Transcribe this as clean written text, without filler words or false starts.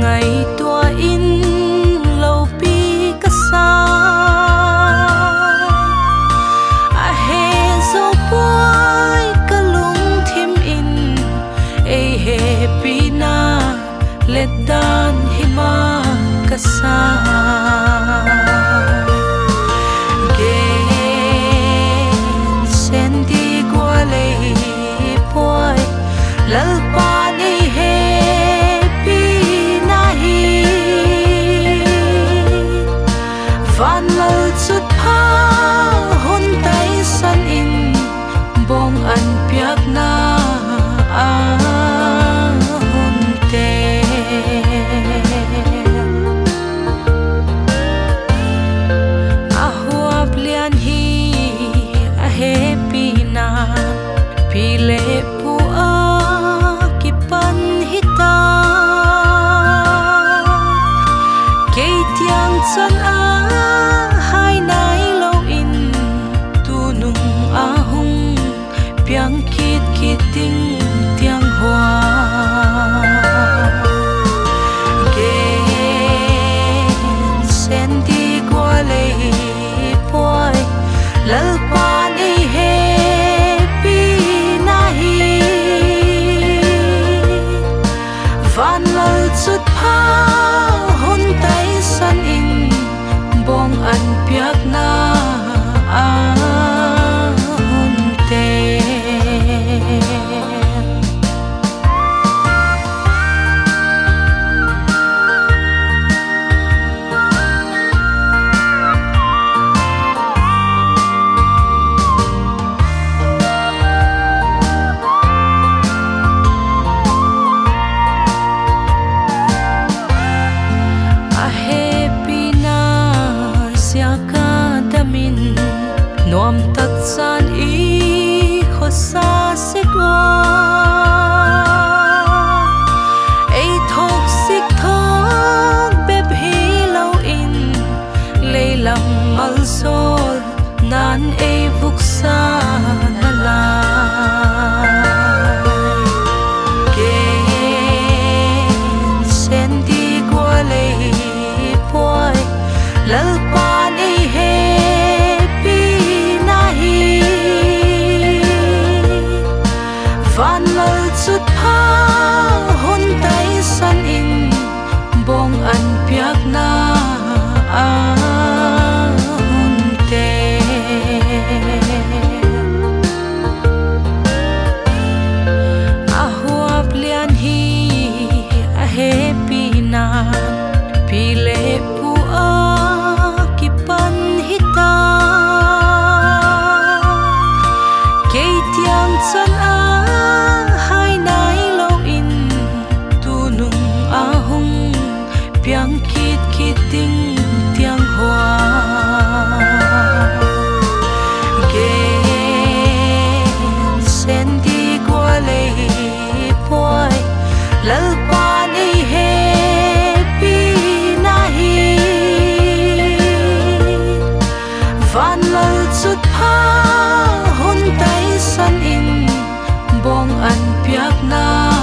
ngày tua in lâu pi ca sa a he zo boy ka lung thim in e he pi na let dan hima ka sa gen sendi gwale boy lalpa chút pha hôn tay san in bong an piak na hôn te huap lian hi happy na pile pu kipan hita ke tiang chan piang kit kiting tiang hoa gen sendi gwale boy lalpa ni happy nahi van lal chút pha hôn tay san in bong an piak na nom tat san i khosa se kwa ei thok sik thok beb hi lo in leilam al sol nan ei vuksa na la gen sendi gwale boy lalpa chút pha hôn tay san in bong an piak na hôn te huap lian hi happy na pile pu kipan hita ke tiang chan piang kit kiting tiang hoa gen sendi gwale boy lalpa ni happy nahi van lal chút pha hôn tay san in bong an piak na